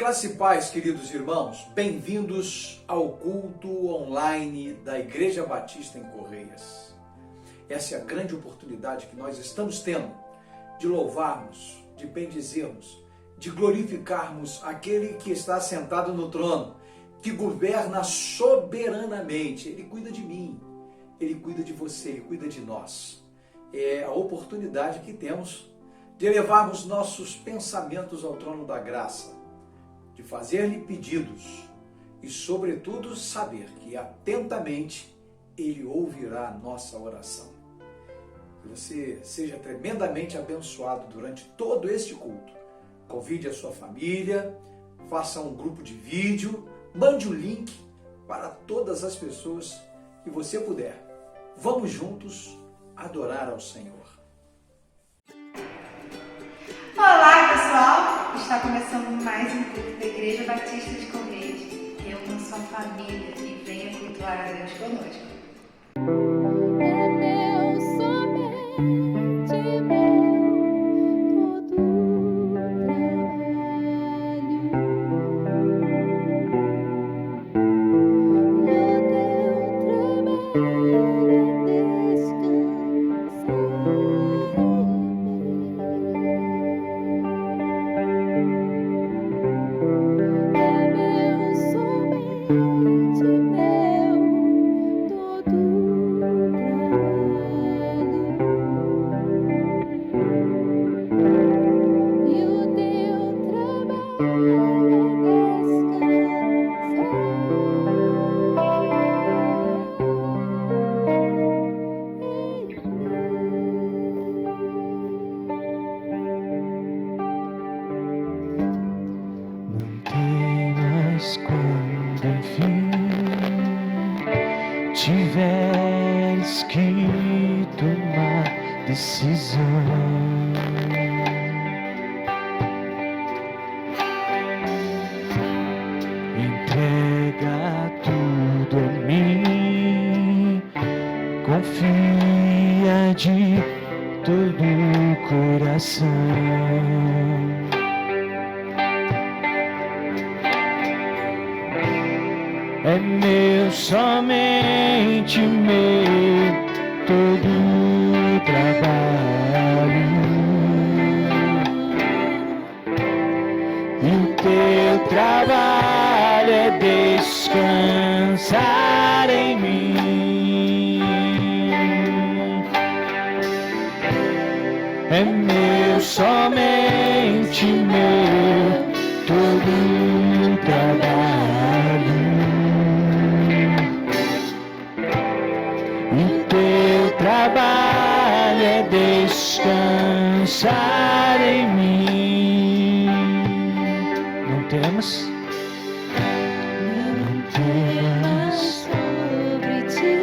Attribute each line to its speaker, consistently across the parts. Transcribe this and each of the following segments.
Speaker 1: Graça e paz, queridos irmãos, bem-vindos ao culto online da Igreja Batista em Correias. Essa é a grande oportunidade que nós estamos tendo de louvarmos, de bendizermos, de glorificarmos aquele que está sentado no trono, que governa soberanamente. Ele cuida de mim, ele cuida de você, ele cuida de nós. É a oportunidade que temos de elevarmos nossos pensamentos ao trono da graça, de fazer-lhe pedidos e, sobretudo, saber que atentamente Ele ouvirá a nossa oração. Que você seja tremendamente abençoado durante todo este culto. Convide a sua família, faça um grupo de vídeo, mande o link para todas as pessoas que você puder. Vamos juntos adorar ao Senhor.
Speaker 2: Olá, pessoal! Está começando mais um culto da Igreja Batista de Correias. Reúna sua família e venha cultuar a Deus conosco.
Speaker 3: Tiveres que tomar decisão, entrega tudo a mim, confia de todo o coração. É meu, somente meu, todo o trabalho. E o teu trabalho é descansar em mim. É meu, somente meu, todo o trabalho. Trabalho é descansar em mim. Não temas, não temas sobre ti.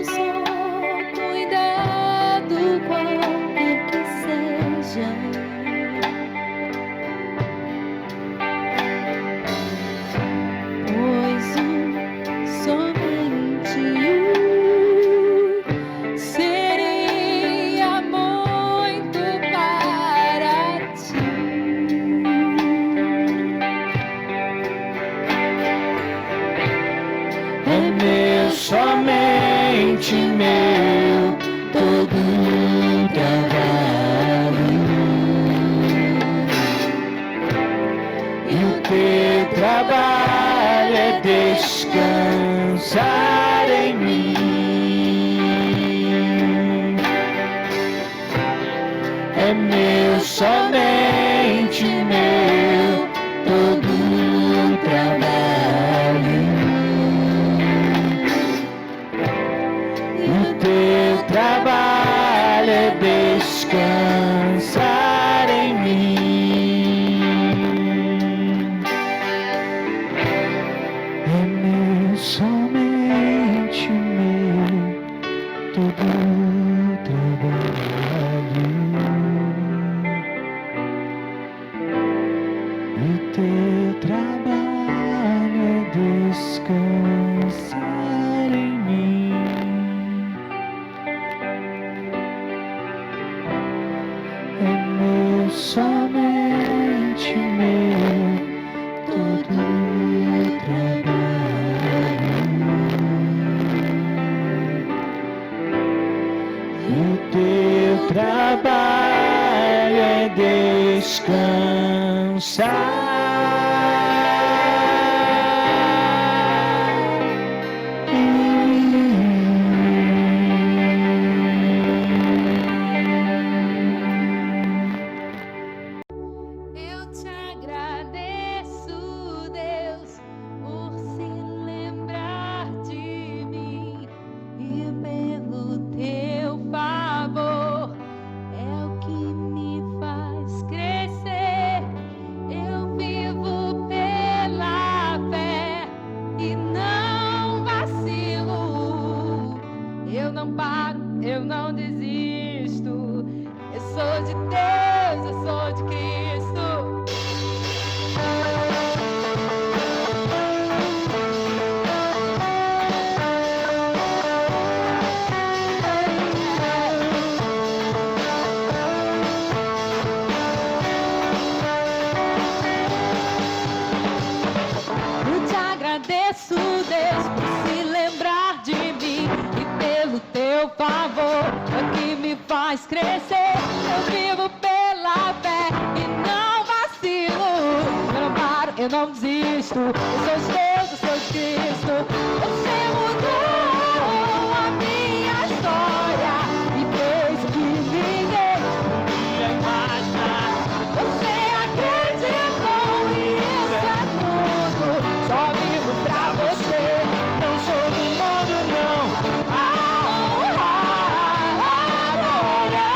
Speaker 4: Só cuidado qualquer que seja. Pois somente seria muito para ti.
Speaker 3: É meu, somente meu, todo o trabalho. E o teu trabalho é descansar em mim. É meu, somente meu, todo o trabalho. E o teu trabalho é descansar em mim. É meu, somente meu, todo o trabalho. E o teu trabalho é descansar em mim. É meu, somente
Speaker 4: Eu te agradeço, Deus, por se lembrar de mim e pelo teu favor. É o que me faz crescer. Eu vivo pela fé e não vacilo. Eu não paro, eu não desisto. Eu sou de Deus, eu sou de Cristo. Eu te agradeço, Deus, por se lembrar de mim e pelo teu favor, é o que me faz crescer. Eu vivo pela fé e não vacilo. Eu não paro, eu não desisto. Eu sou de Deus, eu sou de Cristo. Você mudou a minha história e fez o que ninguém podia imaginar. Você acreditou e isso é tudo. Só vivo pra você, não sou do mundo, não. A honra, a glória,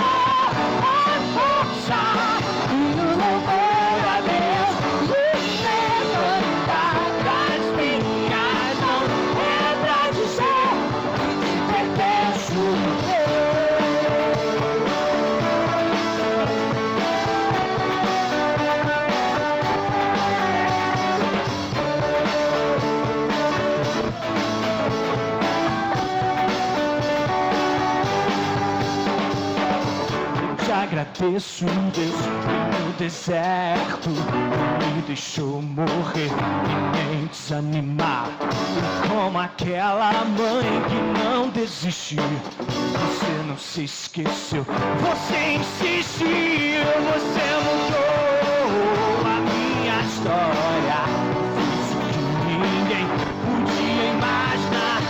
Speaker 4: a força e o louvor a Deus. E levantar das minhas mãos é pra dizer que te pertenço.
Speaker 3: Te agradeço, Deus, no deserto não me deixou morrer e nem desanimar. Como aquela mãe que não desistiu, você não se esqueceu, você insistiu, você mudou a minha história. Fiz o que ninguém podia imaginar.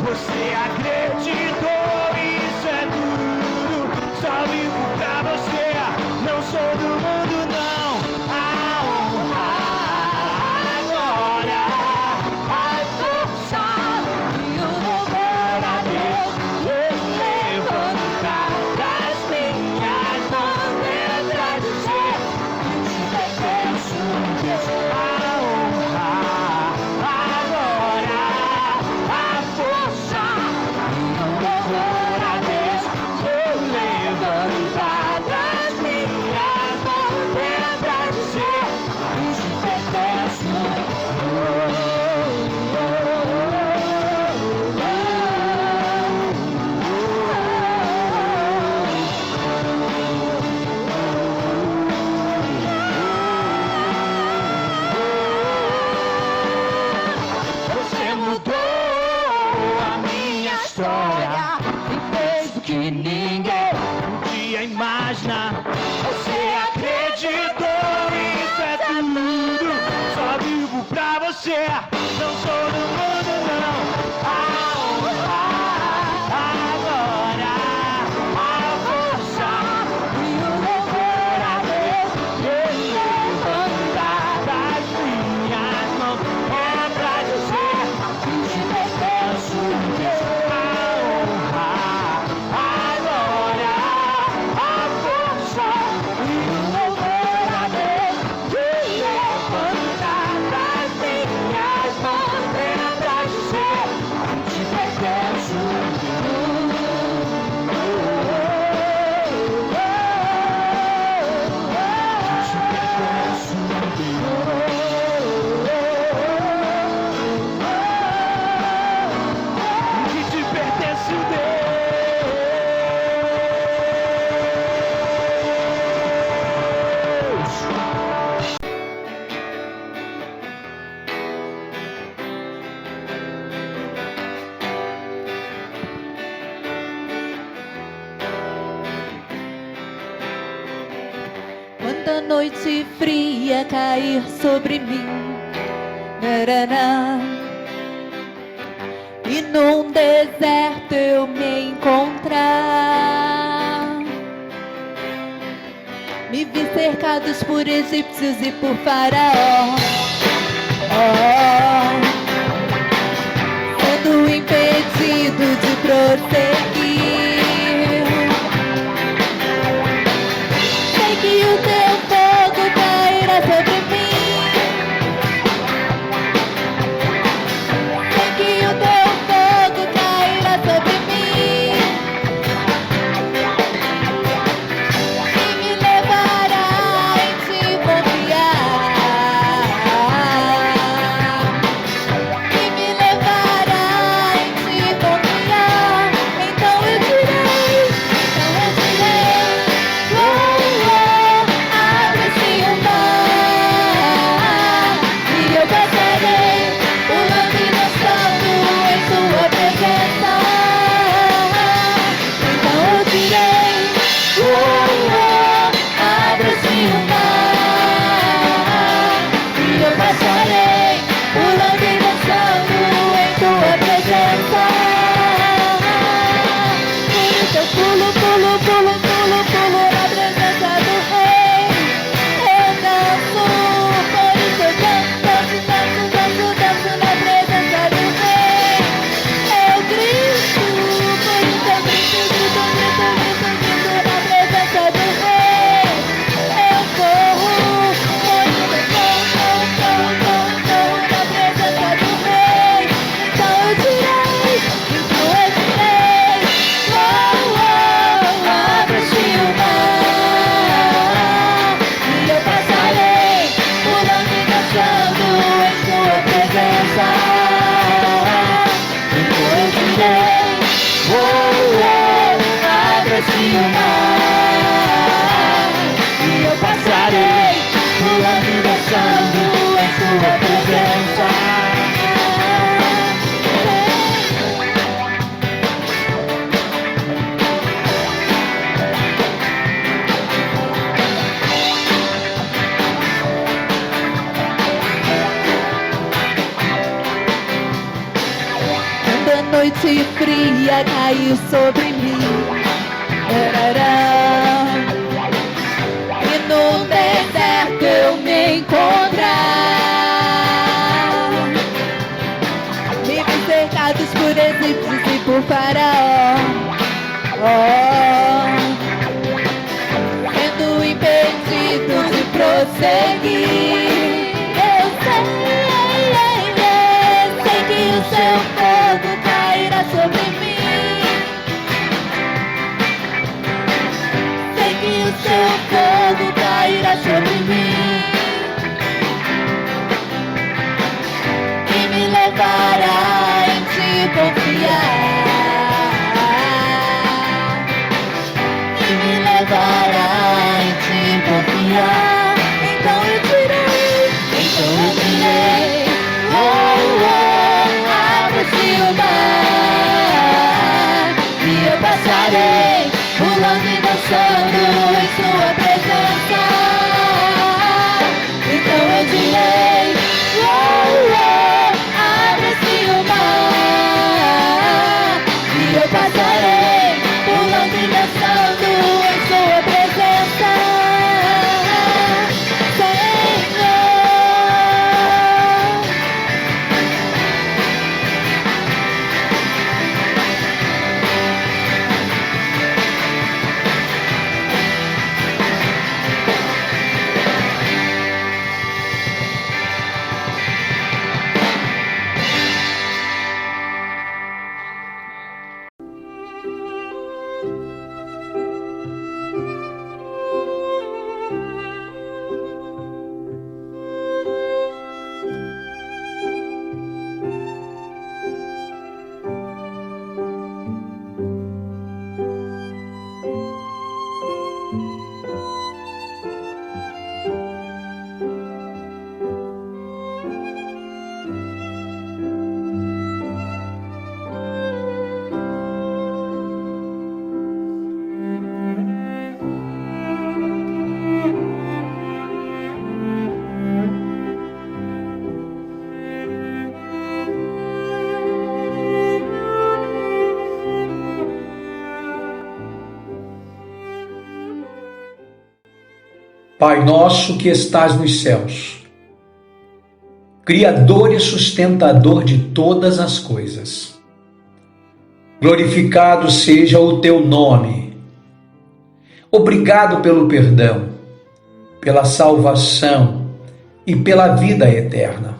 Speaker 3: Você acreditou, isso é tudo. Só vivo pra você, não sou do mundo, não. A honra, a glória, a força e o louvor a Deus. Eu levantar das minhas mãos é pra dizer que te pertenço, Deus. A honra, a glória, a força e o louvor a Deus. Eu levantar das minhas mãos é pra dizer que te pertenço. Você mudou a minha história e fez o que ninguém podia imaginar. Você acreditou, isso é tudo. Só vivo pra você, não sou do mundo, não. A honra, a glória, a força e o louvor a Deus. Eu levantar das minhas mãos é pra dizer que te pertenço, Deus. A honra, a glória, a força e o louvor a Deus. Eu levantar das minhas
Speaker 4: noite fria cair sobre mim, narará, e num deserto eu me encontrar. Me vi cercados por egípcios e por faraó, sendo impedido de prosseguir. Sei que o teu fogo cairá sobre mim. Sei que o teu fogo cairá sobre mim e me levará em te confiar. E me levará em te confiar. Então eu direi, oh, oh, abre-se o mar e eu passarei pulando e dançando em tua presença. Então eu direi, oh, abre-se o mar e eu passarei pulando e dançando em tua presença. Por isso eu pulo, pulo, pulo, pulo, pulo na presença do Rei. Eu danço, por isso eu danço, danço, danço, danço, danço na presença do Rei. Eu grito, por isso eu grito, grito, grito, grito, grito na presença do Rei. Eu corro, por isso eu corro, corro, corro, corro na presença do Rei. Então eu direi, oh, abre-se o mar e eu passarei pulando e dançando em tua presença. Então eu direi, oh, abre-se o mar e eu passarei pulando e dançando em tua presença. Quando a noite fria caiu sobre mim, tarará, e no deserto eu me encontrar. Me vi cercados por egípcios e por faraó, sendo impedido de prosseguir. Eu sei que o seu fogo cairá sobre mim. Sei que o seu fogo cairá sobre mim e me levará em te confiar. E me levará em te confiar. Então eu direi, oh, abre-se o mar e eu passarei pulando e dançando em sua presença. Então eu direi, oh, abre-se o mar e eu passarei pulando e dançando em sua presença.
Speaker 1: Pai nosso que estás nos céus, Criador e sustentador de todas as coisas, glorificado seja o teu nome. Obrigado pelo perdão, pela salvação e pela vida eterna.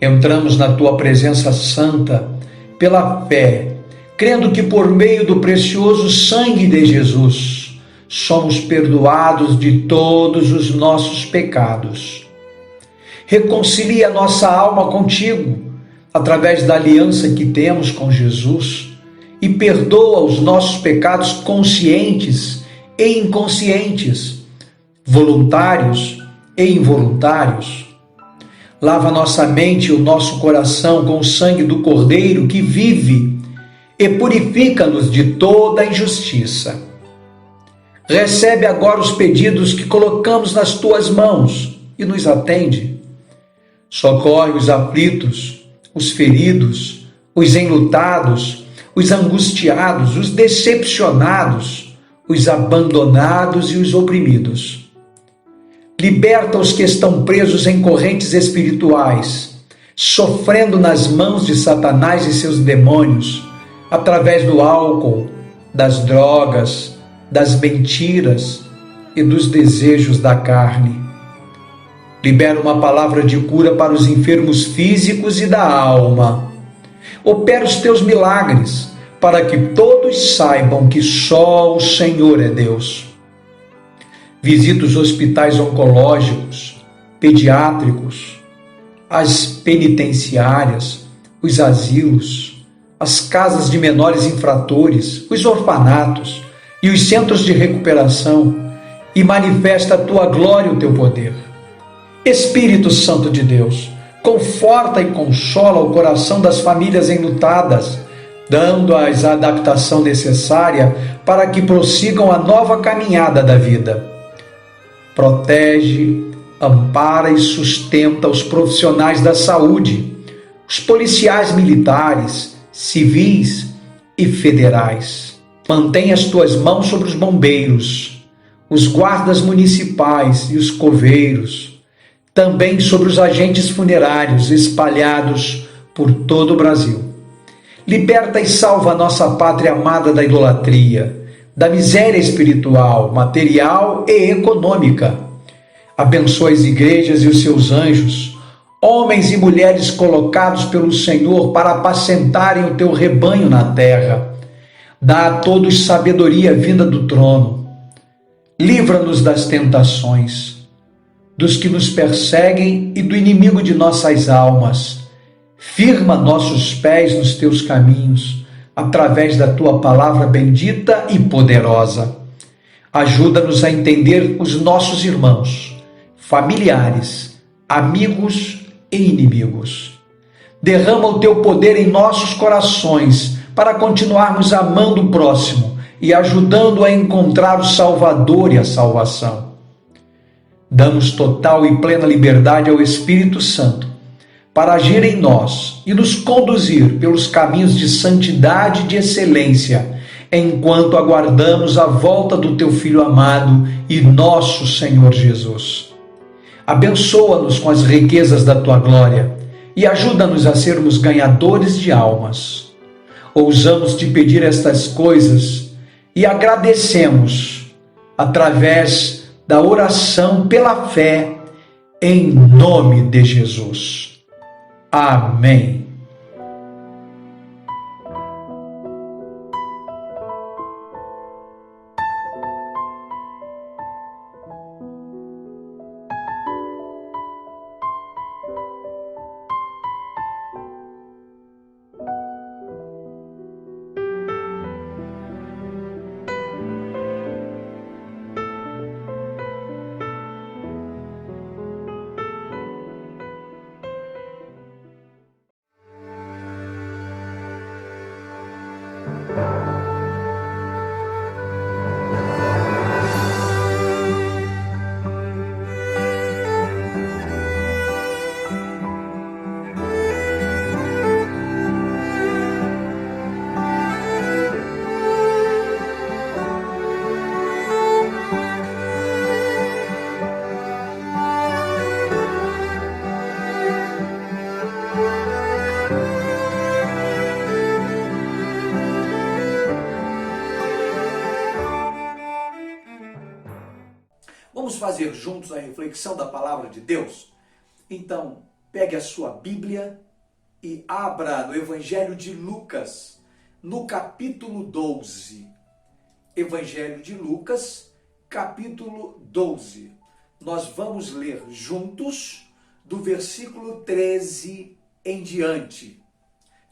Speaker 1: Entramos na tua presença santa pela fé, crendo que por meio do precioso sangue de Jesus somos perdoados de todos os nossos pecados. Reconcilia nossa alma contigo através da aliança que temos com Jesus e perdoa os nossos pecados conscientes e inconscientes, voluntários e involuntários. Lava nossa mente e o nosso coração com o sangue do Cordeiro que vive e purifica-nos de toda injustiça. Recebe agora os pedidos que colocamos nas tuas mãos e nos atende. Socorre os aflitos, os feridos, os enlutados, os angustiados, os decepcionados, os abandonados e os oprimidos. Liberta os que estão presos em correntes espirituais, sofrendo nas mãos de Satanás e seus demônios, através do álcool, das drogas, das mentiras e dos desejos da carne. Libera uma palavra de cura para os enfermos físicos e da alma. Opera os teus milagres, para que todos saibam que só o Senhor é Deus. Visita os hospitais oncológicos, pediátricos, as penitenciárias, os asilos, as casas de menores infratores, os orfanatos e os centros de recuperação, e manifesta a tua glória e o teu poder. Espírito Santo de Deus, conforta e consola o coração das famílias enlutadas, dando-as a adaptação necessária para que prossigam a nova caminhada da vida. Protege, ampara e sustenta os profissionais da saúde, os policiais militares, civis e federais. Mantém as tuas mãos sobre os bombeiros, os guardas municipais e os coveiros, também sobre os agentes funerários espalhados por todo o Brasil. Liberta e salva a nossa pátria amada da idolatria, da miséria espiritual, material e econômica. Abençoa as igrejas e os seus anjos, homens e mulheres colocados pelo Senhor para apacentarem o teu rebanho na terra. Dá a todos sabedoria vinda do trono. Livra-nos das tentações, dos que nos perseguem e do inimigo de nossas almas. Firma nossos pés nos teus caminhos, através da tua palavra bendita e poderosa. Ajuda-nos a entender os nossos irmãos, familiares, amigos e inimigos. Derrama o teu poder em nossos corações para continuarmos amando o próximo e ajudando a encontrar o Salvador e a salvação. Damos total e plena liberdade ao Espírito Santo para agir em nós e nos conduzir pelos caminhos de santidade e de excelência, enquanto aguardamos a volta do teu Filho amado e nosso Senhor Jesus. Abençoa-nos com as riquezas da tua glória e ajuda-nos a sermos ganhadores de almas. Ousamos te pedir estas coisas e agradecemos através da oração pela fé, em nome de Jesus. Amém. fazer juntos a reflexão da palavra de Deus? Então, pegue a sua Bíblia e abra no Evangelho de Lucas, no capítulo 12. Evangelho de Lucas, capítulo 12. Nós vamos ler juntos do versículo 13 em diante.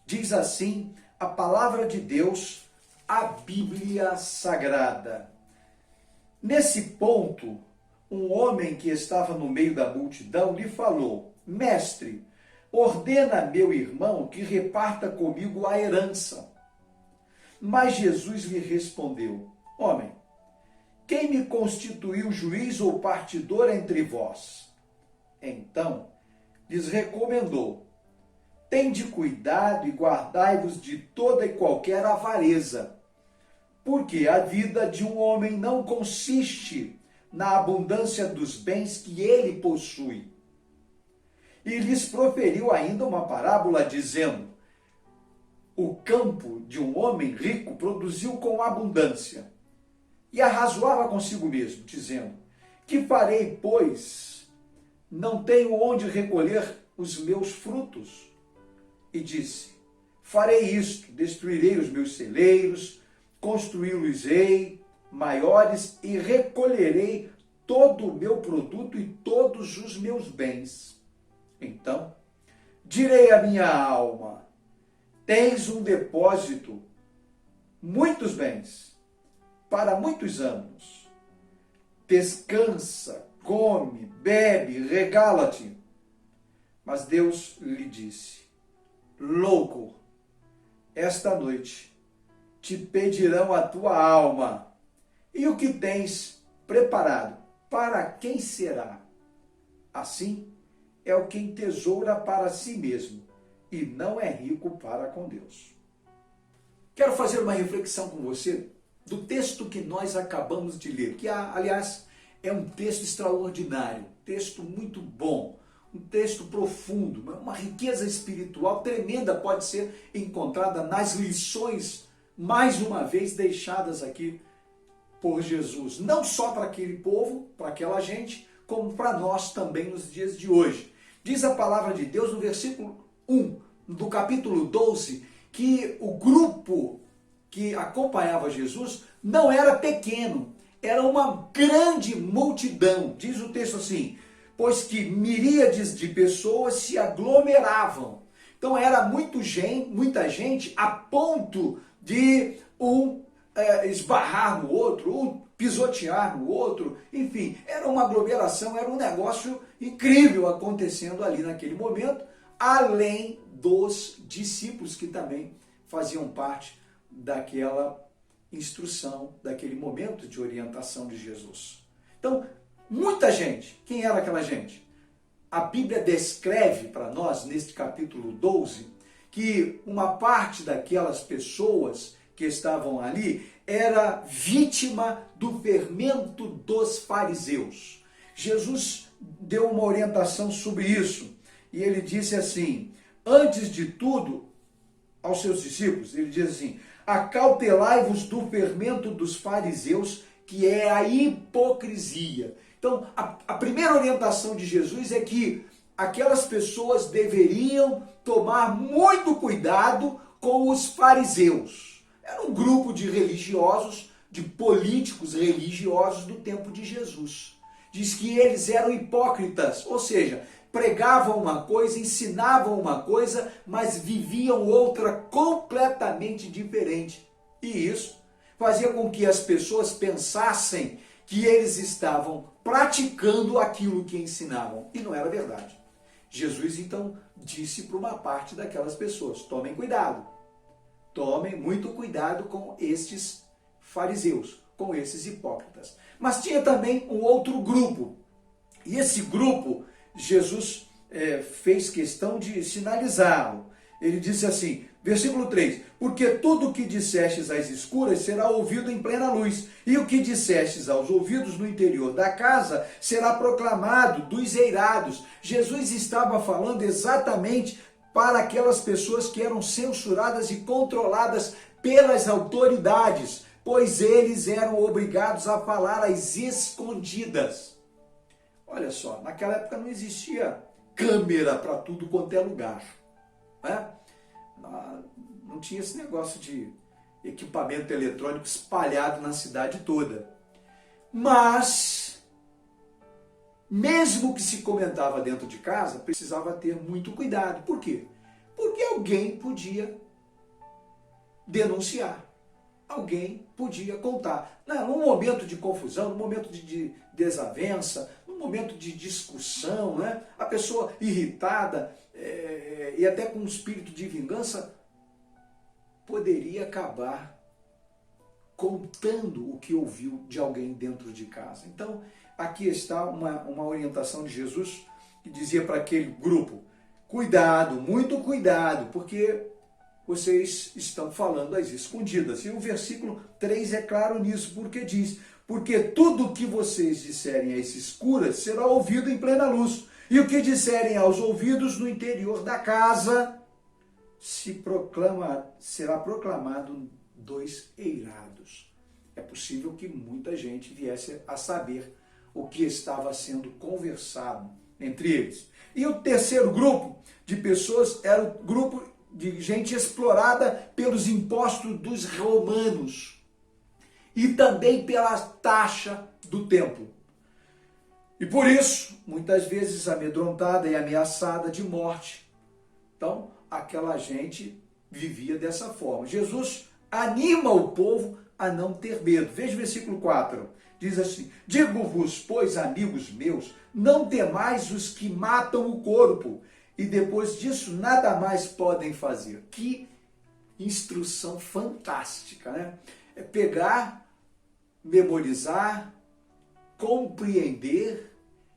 Speaker 1: Diz assim a palavra de Deus, a Bíblia Sagrada. Nesse ponto, um homem que estava no meio da multidão lhe falou: Mestre, ordena meu irmão que reparta comigo a herança. Mas Jesus lhe respondeu: Homem, quem me constituiu juiz ou partidor entre vós? Então lhes recomendou: Tende cuidado e guardai-vos de toda e qualquer avareza, porque a vida de um homem não consiste na abundância dos bens que ele possui. E lhes proferiu ainda uma parábola, dizendo: O campo de um homem rico produziu com abundância. E arrazoava consigo mesmo, dizendo: Que farei, pois? Não tenho onde recolher os meus frutos. E disse: Farei isto, destruirei os meus celeiros, construí-los-ei maiores e recolherei todo o meu produto e todos os meus bens. Então, direi à minha alma: Tens um depósito, muitos bens, para muitos anos. Descansa, come, bebe, regala-te. Mas Deus lhe disse: Louco, esta noite te pedirão a tua alma, e o que tens preparado, para quem será? Assim é o que entesoura para si mesmo, e não é rico para com Deus. Quero fazer uma reflexão com você do texto que nós acabamos de ler, que, aliás, é um texto extraordinário, texto muito bom, um texto profundo, uma riqueza espiritual tremenda pode ser encontrada nas lições, mais uma vez, deixadas aqui por Jesus, não só para aquele povo, para aquela gente, como para nós também nos dias de hoje. Diz a palavra de Deus no versículo 1 do capítulo 12, que o grupo que acompanhava Jesus não era pequeno, era uma grande multidão. Diz o texto assim: pois que miríades de pessoas se aglomeravam. Então era muita gente a ponto de esbarrar no outro, um pisotear no outro, enfim, era uma aglomeração, era um negócio incrível acontecendo ali naquele momento, além dos discípulos que também faziam parte daquela instrução, daquele momento de orientação de Jesus. Então, muita gente. Quem era aquela gente? A Bíblia descreve para nós, neste capítulo 12, que uma parte daquelas pessoas que estavam ali era vítima do fermento dos fariseus. Jesus deu uma orientação sobre isso, e ele disse assim: antes de tudo, aos seus discípulos, ele diz assim: acautelai-vos do fermento dos fariseus, que é a hipocrisia. Então, a primeira orientação de Jesus é que aquelas pessoas deveriam tomar muito cuidado com os fariseus. Era um grupo de religiosos, de políticos religiosos do tempo de Jesus. Diz que eles eram hipócritas, ou seja, pregavam uma coisa, ensinavam uma coisa, mas viviam outra completamente diferente. E isso fazia com que as pessoas pensassem que eles estavam praticando aquilo que ensinavam. E não era verdade. Jesus, então, disse para uma parte daquelas pessoas: tomem cuidado. Tomem muito cuidado com estes fariseus, com esses hipócritas. Mas tinha também um outro grupo. E esse grupo, Jesus fez questão de sinalizá-lo. Ele disse assim, versículo 3, porque tudo o que dissestes às escuras será ouvido em plena luz, e o que dissestes aos ouvidos no interior da casa será proclamado dos eirados. Jesus estava falando exatamente para aquelas pessoas que eram censuradas e controladas pelas autoridades, pois eles eram obrigados a falar às escondidas. Olha só, naquela época não existia câmera para tudo quanto é lugar, né? Não tinha esse negócio de equipamento eletrônico espalhado na cidade toda. Mas, mesmo que se comentava dentro de casa, precisava ter muito cuidado. Por quê? Porque alguém podia denunciar. Alguém podia contar. Num momento de confusão, num momento de desavença, num momento de discussão, né? A pessoa irritada e até com um espírito de vingança poderia acabar contando o que ouviu de alguém dentro de casa. Então, aqui está uma orientação de Jesus que dizia para aquele grupo: cuidado, muito cuidado, porque vocês estão falando às escondidas. E o versículo 3 é claro nisso, porque diz: porque tudo o que vocês disserem às escuras será ouvido em plena luz, e o que disserem aos ouvidos no interior da casa será proclamado dos eirados. É possível que muita gente viesse a saber o que estava sendo conversado entre eles. E o terceiro grupo de pessoas era o grupo de gente explorada pelos impostos dos romanos e também pela taxa do templo. E por isso, muitas vezes amedrontada e ameaçada de morte. Então, aquela gente vivia dessa forma. Jesus anima o povo a não ter medo. Veja o versículo 4. Diz assim: digo-vos, pois, amigos meus, não temais os que matam o corpo, e depois disso nada mais podem fazer. Que instrução fantástica, né? É pegar, memorizar, compreender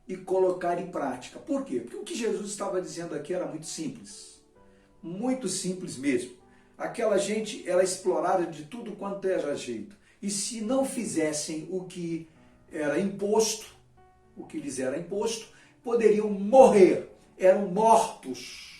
Speaker 1: e colocar em prática. Por quê? Porque o que Jesus estava dizendo aqui era muito simples mesmo. Aquela gente era explorada de tudo quanto era jeito. E se não fizessem o que era imposto, o que lhes era imposto, poderiam morrer. Eram mortos.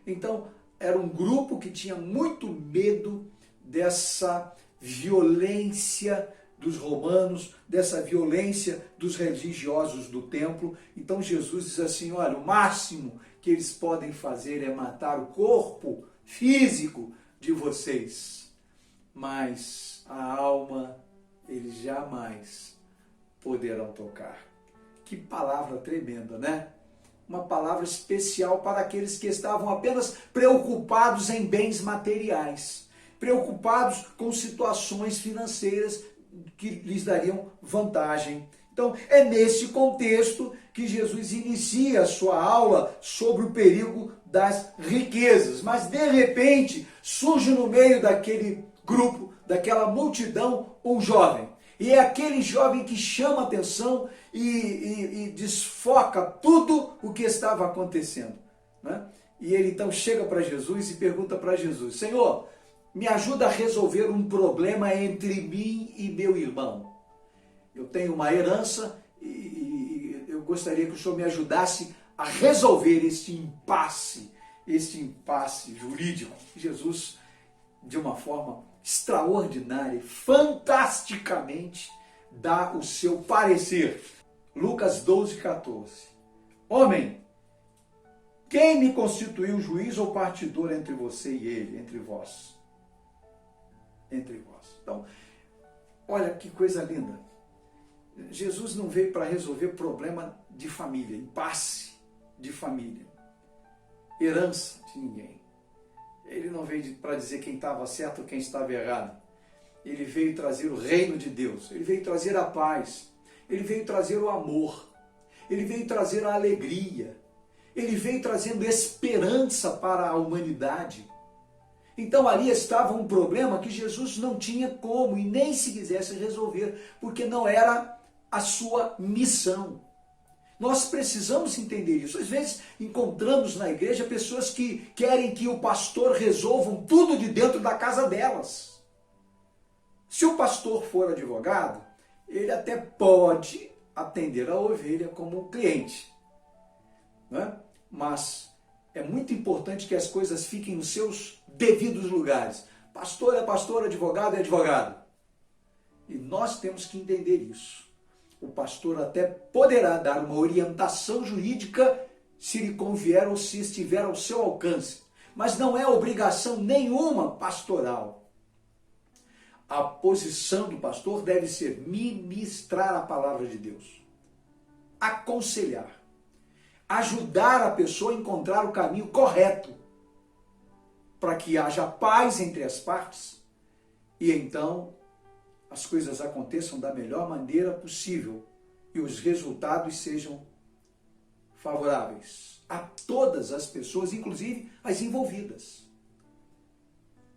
Speaker 1: Então, era um grupo que tinha muito medo dessa violência dos romanos, dessa violência dos religiosos do templo. Então Jesus diz assim: olha, o máximo que eles podem fazer é matar o corpo físico de vocês, mas a alma eles jamais poderão tocar. Que palavra tremenda, né? Uma palavra especial para aqueles que estavam apenas preocupados em bens materiais, preocupados com situações financeiras que lhes dariam vantagem. Então, é nesse contexto que Jesus inicia a sua aula sobre o perigo das riquezas. Mas, de repente, surge no meio daquele grupo, daquela multidão, um jovem. E é aquele jovem que chama a atenção e desfoca tudo o que estava acontecendo, né? E ele então chega para Jesus e pergunta para Jesus: Senhor, me ajuda a resolver um problema entre mim e meu irmão. Eu tenho uma herança e eu gostaria que o Senhor me ajudasse a resolver este impasse jurídico. Jesus, de uma forma extraordinária, fantasticamente, dá o seu parecer. Lucas 12:14. Homem, quem me constituiu juiz ou partidor entre você e ele, entre vós? Entre vós. Então, olha que coisa linda. Jesus não veio para resolver problema de família, impasse de família, herança de ninguém. Ele não veio para dizer quem estava certo ou quem estava errado. Ele veio trazer o reino de Deus. Ele veio trazer a paz. Ele veio trazer o amor. Ele veio trazer a alegria. Ele veio trazendo esperança para a humanidade. Então ali estava um problema que Jesus não tinha como e nem se quisesse resolver, porque não era a sua missão. Nós precisamos entender isso. Às vezes encontramos na igreja pessoas que querem que o pastor resolva tudo de dentro da casa delas. Se o pastor for advogado, ele até pode atender a ovelha como um cliente, né? Mas é muito importante que as coisas fiquem nos seus devidos lugares. Pastor é pastor, advogado é advogado. E nós temos que entender isso. o pastor até poderá dar uma orientação jurídica se lhe convier ou se estiver ao seu alcance, mas não é obrigação nenhuma pastoral. A posição do pastor deve ser ministrar a palavra de Deus, aconselhar, ajudar a pessoa a encontrar o caminho correto, para que haja paz entre as partes e então as coisas aconteçam da melhor maneira possível e os resultados sejam favoráveis a todas as pessoas, inclusive as envolvidas.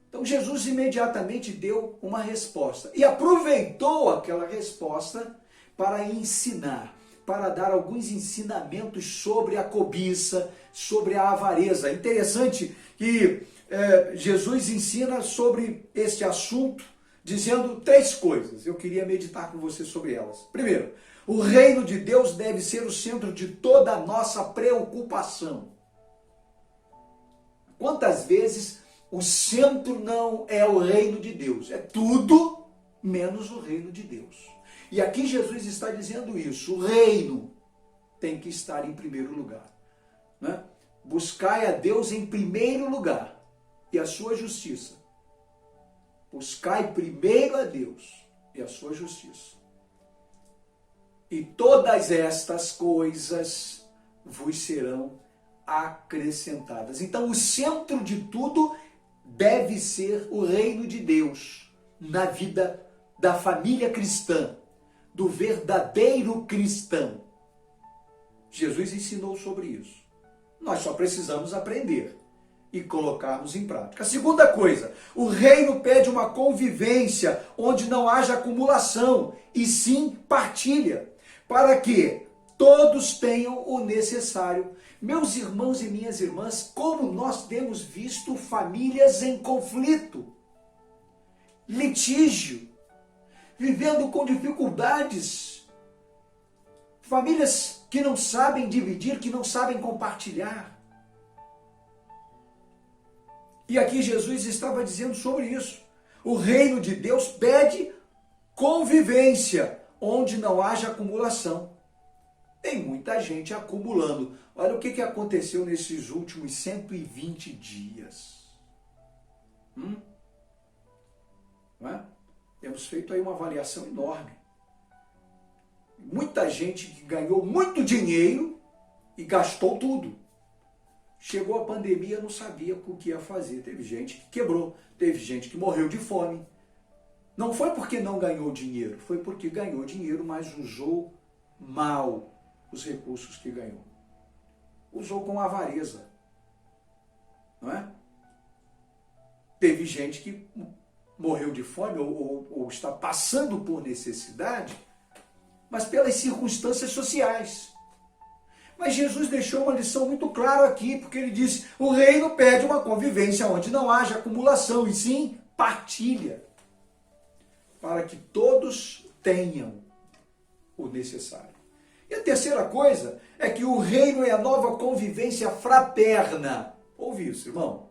Speaker 1: Então Jesus imediatamente deu uma resposta e aproveitou aquela resposta para ensinar, para dar alguns ensinamentos sobre a cobiça, sobre a avareza. É interessante que Jesus ensina sobre este assunto, dizendo 3 coisas. Eu queria meditar com você sobre elas. Primeiro, o reino de Deus deve ser o centro de toda a nossa preocupação. Quantas vezes o centro não é o reino de Deus? É tudo menos o reino de Deus. E aqui Jesus está dizendo isso. O reino tem que estar em primeiro lugar, né? Buscai a Deus em primeiro lugar e a sua justiça. Buscai primeiro a Deus e a sua justiça. E todas estas coisas vos serão acrescentadas. Então o centro de tudo deve ser o reino de Deus na vida da família cristã, do verdadeiro cristão. Jesus ensinou sobre isso. Nós só precisamos aprender e colocarmos em prática. A segunda coisa, o reino pede uma convivência onde não haja acumulação e sim partilha, para que todos tenham o necessário. Meus irmãos e minhas irmãs, como nós temos visto famílias em conflito, litígio, vivendo com dificuldades, famílias que não sabem dividir, que não sabem compartilhar. E aqui Jesus estava dizendo sobre isso. O reino de Deus pede convivência, onde não haja acumulação. Tem muita gente acumulando. Olha o que aconteceu nesses últimos 120 dias. Não é? Temos feito aí uma avaliação enorme. Muita gente que ganhou muito dinheiro e gastou tudo. Chegou a pandemia, não sabia o que ia fazer. Teve gente que quebrou, teve gente que morreu de fome. Não foi porque não ganhou dinheiro, foi porque ganhou dinheiro, mas usou mal os recursos que ganhou. Usou com avareza. Não é? Teve gente que morreu de fome ou está passando por necessidade, mas pelas circunstâncias sociais. Mas Jesus deixou uma lição muito clara aqui, porque ele disse, o reino pede uma convivência onde não haja acumulação, e sim partilha, para que todos tenham o necessário. E a terceira coisa é que o reino é a nova convivência fraterna. Ouve isso, irmão?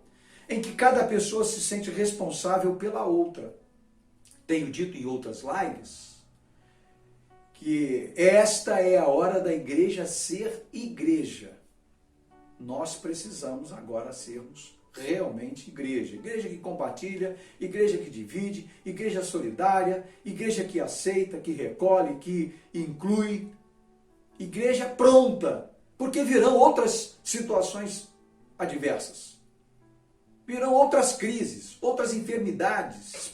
Speaker 1: Em que cada pessoa se sente responsável pela outra. Tenho dito em outras lives que esta é a hora da igreja ser igreja. Nós precisamos agora sermos realmente igreja. Igreja que compartilha, igreja que divide, igreja solidária, igreja que aceita, que recolhe, que inclui. Igreja pronta, porque virão outras situações adversas. Virão outras crises, outras enfermidades.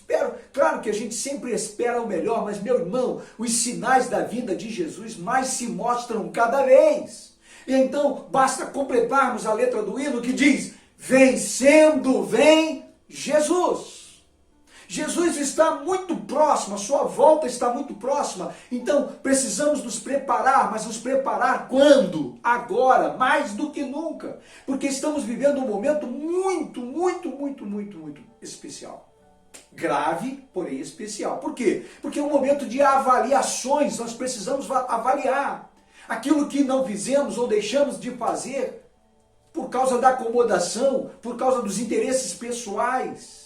Speaker 1: Claro que a gente sempre espera o melhor, mas, meu irmão, os sinais da vinda de Jesus mais se mostram cada vez. E então, basta completarmos a letra do hino que diz, vencendo vem Jesus. Jesus está muito próximo, a sua volta está muito próxima. Então, precisamos nos preparar, mas nos preparar quando? Agora, mais do que nunca. Porque estamos vivendo um momento muito especial. Grave, porém especial. Por quê? Porque é um momento de avaliações. Nós precisamos avaliar aquilo que não fizemos ou deixamos de fazer por causa da acomodação, por causa dos interesses pessoais.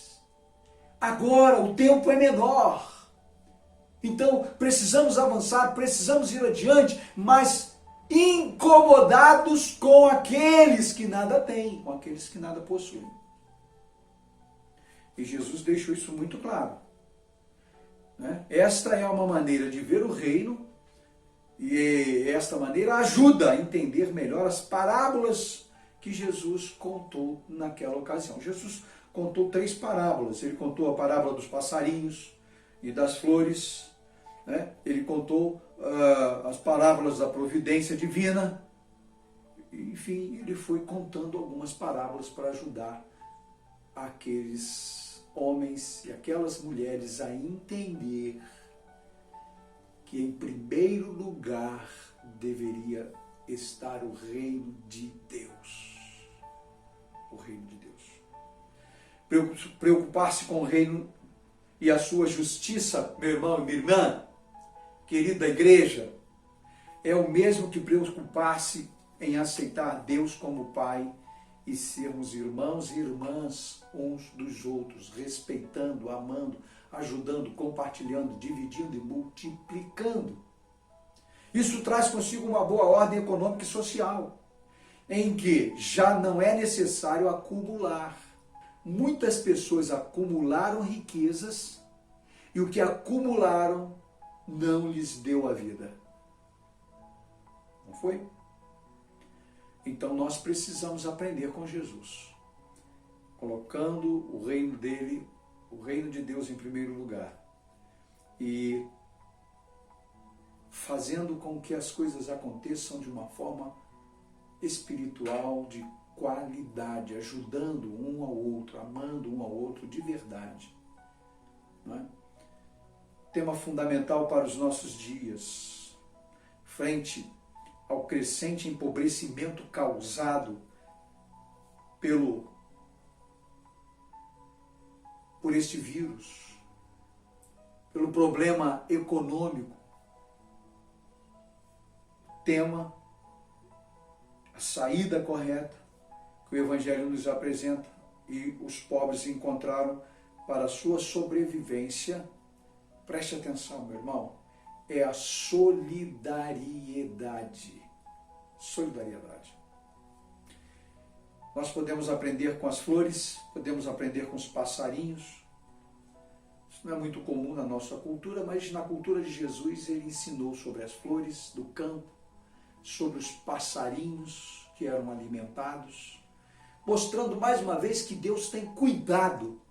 Speaker 1: Agora o tempo é menor. Então, precisamos avançar, precisamos ir adiante, mas incomodados com aqueles que nada têm, com aqueles que nada possuem. E Jesus deixou isso muito claro. Né? Esta é uma maneira de ver o reino, e esta maneira ajuda a entender melhor as parábolas que Jesus contou naquela ocasião. Jesus contou 3 parábolas. Ele contou a parábola dos passarinhos e das flores, né? Ele contou as parábolas da providência divina. Enfim, ele foi contando algumas parábolas para ajudar aqueles homens e aquelas mulheres a entender que em primeiro lugar deveria estar o reino de Deus. O reino de Deus. Preocupar-se com o reino e a sua justiça, meu irmão e minha irmã, querida igreja, é o mesmo que preocupar-se em aceitar Deus como Pai e sermos irmãos e irmãs uns dos outros, respeitando, amando, ajudando, compartilhando, dividindo e multiplicando. Isso traz consigo uma boa ordem econômica e social, em que já não é necessário acumular. Muitas pessoas acumularam riquezas e o que acumularam não lhes deu a vida. Não foi? Então nós precisamos aprender com Jesus, colocando o reino dele, o reino de Deus em primeiro lugar e fazendo com que as coisas aconteçam de uma forma espiritual, de qualidade, ajudando um ao outro, amando um ao outro de verdade. Não é? Tema fundamental para os nossos dias, frente ao crescente empobrecimento causado por este vírus, pelo problema econômico. Tema, a saída correta que o Evangelho nos apresenta e os pobres encontraram para a sua sobrevivência. Preste atenção, meu irmão, é a solidariedade. Solidariedade. Nós podemos aprender com as flores, podemos aprender com os passarinhos. Isso não é muito comum na nossa cultura, mas na cultura de Jesus ele ensinou sobre as flores do campo, sobre os passarinhos que eram alimentados, mostrando mais uma vez que Deus tem cuidado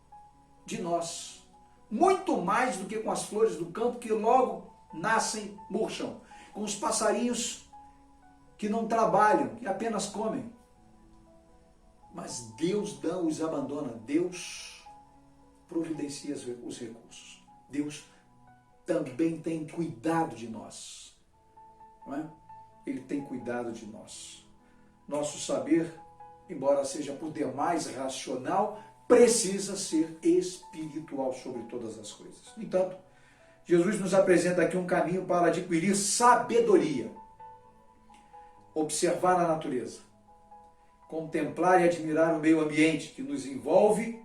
Speaker 1: de nós, muito mais do que com as flores do campo que logo nascem, murcham, com os passarinhos que não trabalham, que apenas comem. Mas Deus não os abandona, Deus providencia os recursos. Deus também tem cuidado de nós. Não é? Ele tem cuidado de nós. Nosso saber, embora seja por demais racional, precisa ser espiritual sobre todas as coisas. No entanto, Jesus nos apresenta aqui um caminho para adquirir sabedoria, observar a natureza, contemplar e admirar o meio ambiente que nos envolve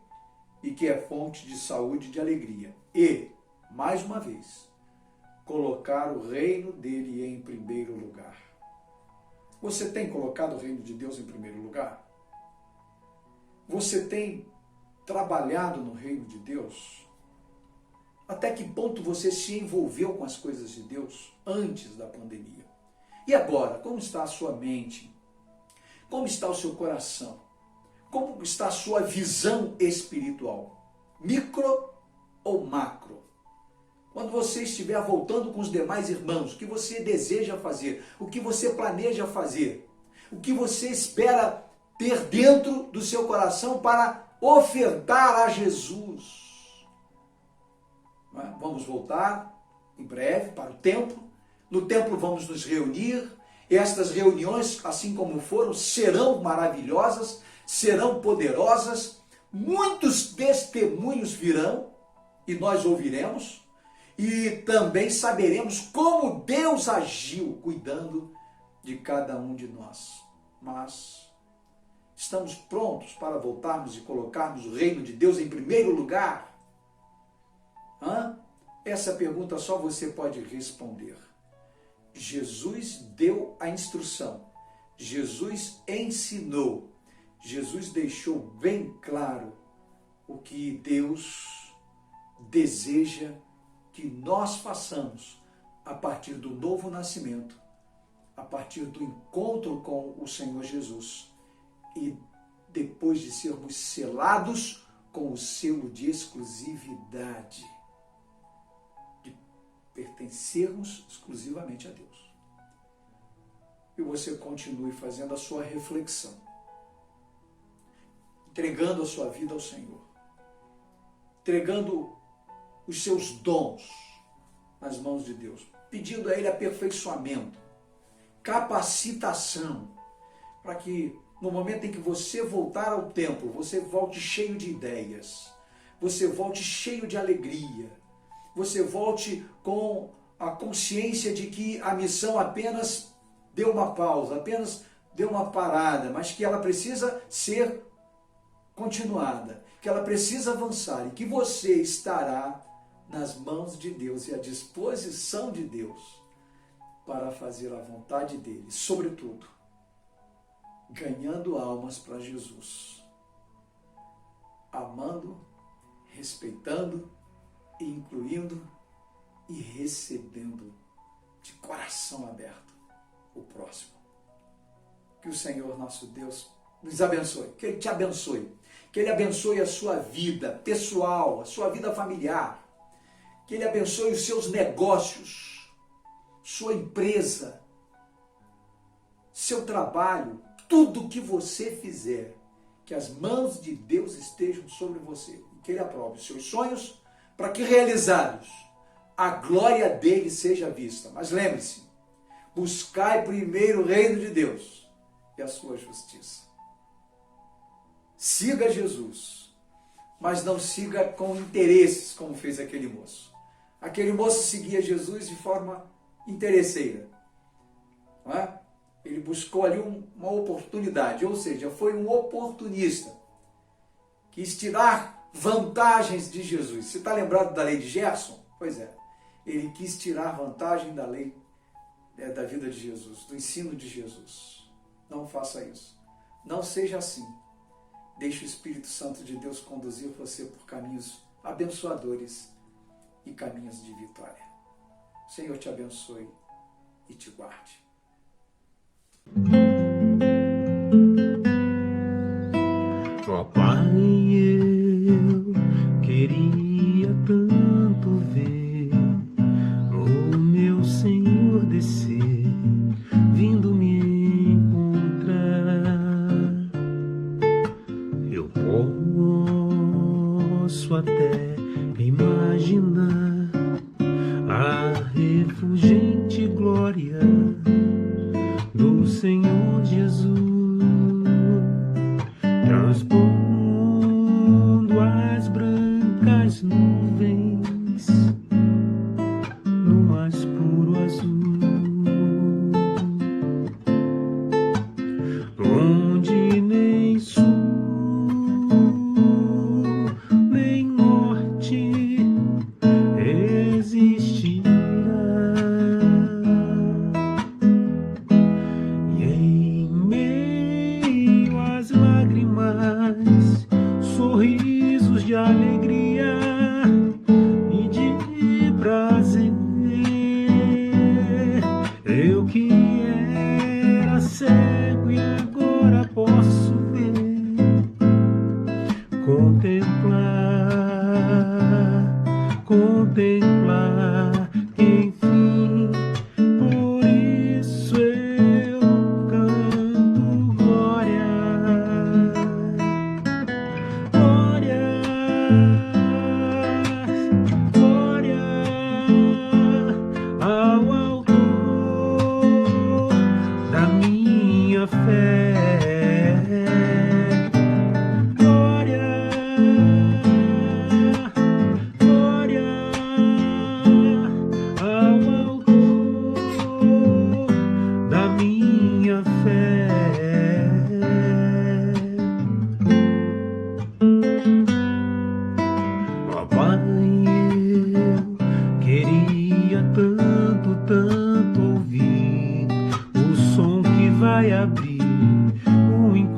Speaker 1: e que é fonte de saúde e de alegria. E, mais uma vez, colocar o reino dele em primeiro lugar. Você tem colocado o reino de Deus em primeiro lugar? Você tem trabalhado no reino de Deus? Até que ponto você se envolveu com as coisas de Deus antes da pandemia? E agora, como está a sua mente? Como está o seu coração? Como está a sua visão espiritual? Micro ou macro? Quando você estiver voltando com os demais irmãos, o que você deseja fazer? O que você planeja fazer? O que você espera ter dentro do seu coração para ofertar a Jesus? Vamos voltar em breve para o templo. No templo vamos nos reunir. Estas reuniões, assim como foram, serão maravilhosas, serão poderosas. Muitos testemunhos virão e nós ouviremos. E também saberemos como Deus agiu cuidando de cada um de nós. Mas estamos prontos para voltarmos e colocarmos o reino de Deus em primeiro lugar? Essa pergunta só você pode responder. Jesus deu a instrução, Jesus ensinou, Jesus deixou bem claro o que Deus deseja que nós façamos a partir do novo nascimento, a partir do encontro com o Senhor Jesus e depois de sermos selados com o selo de exclusividade, de pertencermos exclusivamente a Deus. E você continue fazendo a sua reflexão, entregando a sua vida ao Senhor, entregando os seus dons nas mãos de Deus, pedindo a Ele aperfeiçoamento, capacitação, para que no momento em que você voltar ao templo, você volte cheio de ideias, você volte cheio de alegria, você volte com a consciência de que a missão apenas deu uma pausa, apenas deu uma parada, mas que ela precisa ser continuada, que ela precisa avançar e que você estará nas mãos de Deus e à disposição de Deus para fazer a vontade dele, sobretudo, ganhando almas para Jesus, amando, respeitando, incluindo e recebendo de coração aberto o próximo. Que o Senhor nosso Deus nos abençoe, que Ele te abençoe, que Ele abençoe a sua vida pessoal, a sua vida familiar, que Ele abençoe os seus negócios, sua empresa, seu trabalho, tudo que você fizer, que as mãos de Deus estejam sobre você e que Ele aprove os seus sonhos para que realizados a glória dele seja vista. Mas lembre-se, buscai primeiro o reino de Deus e a sua justiça. Siga Jesus, mas não siga com interesses, como fez aquele moço. Aquele moço seguia Jesus de forma interesseira, não é? Ele buscou ali uma oportunidade, ou seja, foi um oportunista, quis tirar vantagens de Jesus. Você está lembrado da lei de Gerson? Pois é, ele quis tirar vantagem da lei, da vida de Jesus, do ensino de Jesus. Não faça isso, não seja assim. Deixe o Espírito Santo de Deus conduzir você por caminhos abençoadores e caminhos de vitória. O Senhor te abençoe e te guarde.
Speaker 3: Ó Pai, eu queria tanto ver o meu Senhor descer, vindo me encontrar. Eu posso até imaginar a refulgente glória do Senhor Jesus, transpondo as brancas nuvens no mais puro azul, onde nem sul nem norte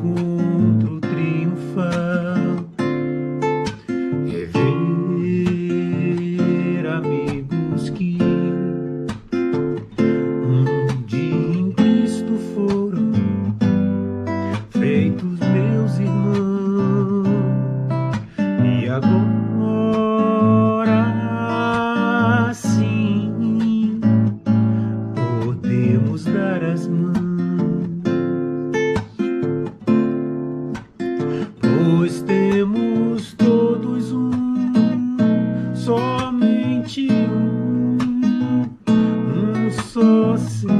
Speaker 5: encontro triunfal, é ver amigos que um dia em Cristo foram feitos meus irmãos, e agora sim podemos dar as mãos, pois temos todos somente um só Senhor.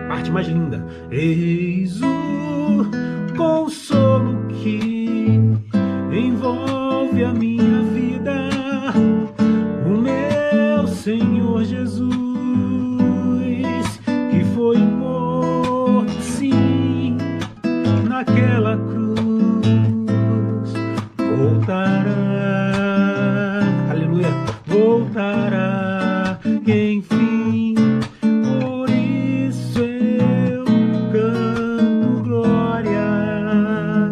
Speaker 5: Parte mais linda. Eis o consolo que envolve a minha vida, o meu Senhor Jesus, que foi morto, sim, naquela cruz, voltará, aleluia, voltará, enfim, por isso eu canto glória,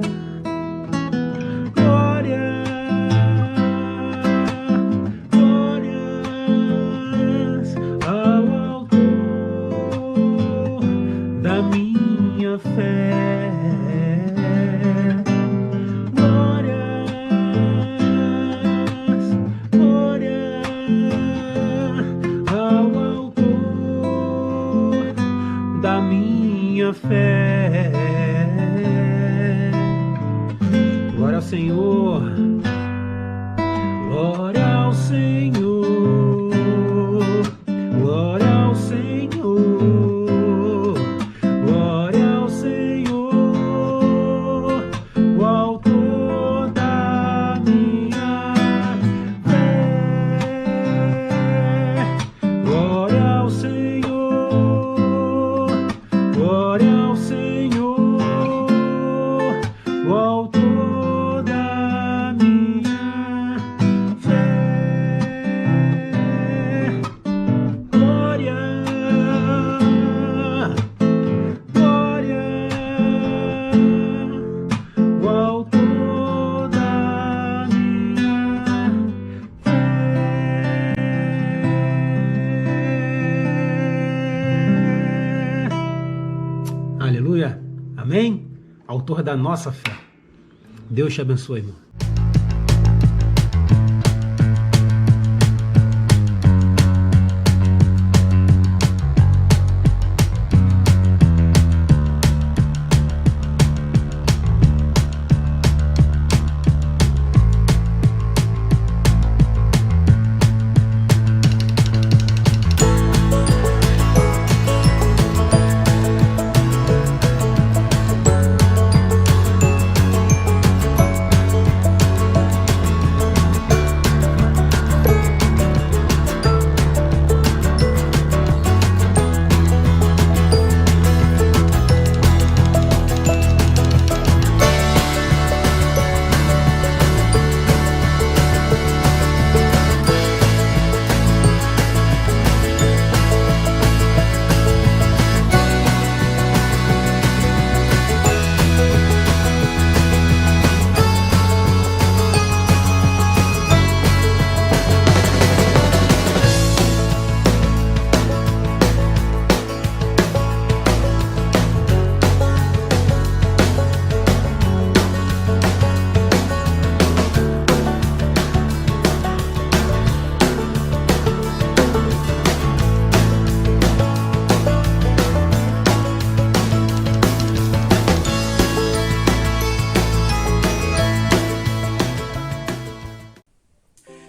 Speaker 5: glória, glórias ao autor da minha fé. Glórias, glórias ao autor da minha fé. Glória ao Senhor, glória ao Senhor, glória ao Senhor, glória ao Senhor, o autor da minha fé. Glória ao Senhor, glória ao Senhor, o autor da minha fé. Glória, glória, o autor da minha fé. Aleluia, amém? Autor da nossa fé. Deus te abençoe, irmão.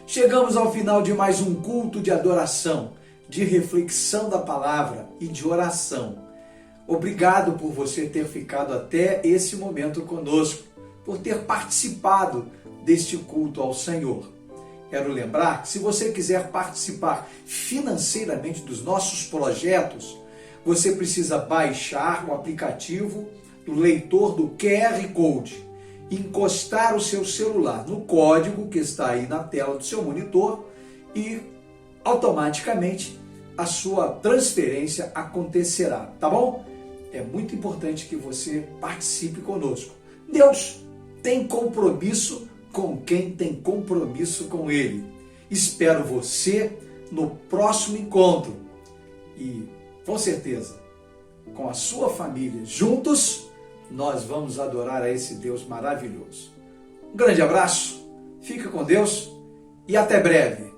Speaker 1: Chegamos ao final de mais um culto de adoração, de reflexão da palavra e de oração. Obrigado por você ter ficado até esse momento conosco, por ter participado deste culto ao Senhor. Quero lembrar que se você quiser participar financeiramente dos nossos projetos, você precisa baixar o aplicativo do leitor do QR Code, encostar o seu celular no código que está aí na tela do seu monitor e automaticamente a sua transferência acontecerá, tá bom? é muito importante que você participe conosco. Deus tem compromisso com quem tem compromisso com Ele. Espero você no próximo encontro e, com certeza, com a sua família, juntos, nós vamos adorar a esse Deus maravilhoso. Um grande abraço, fica com Deus e até breve.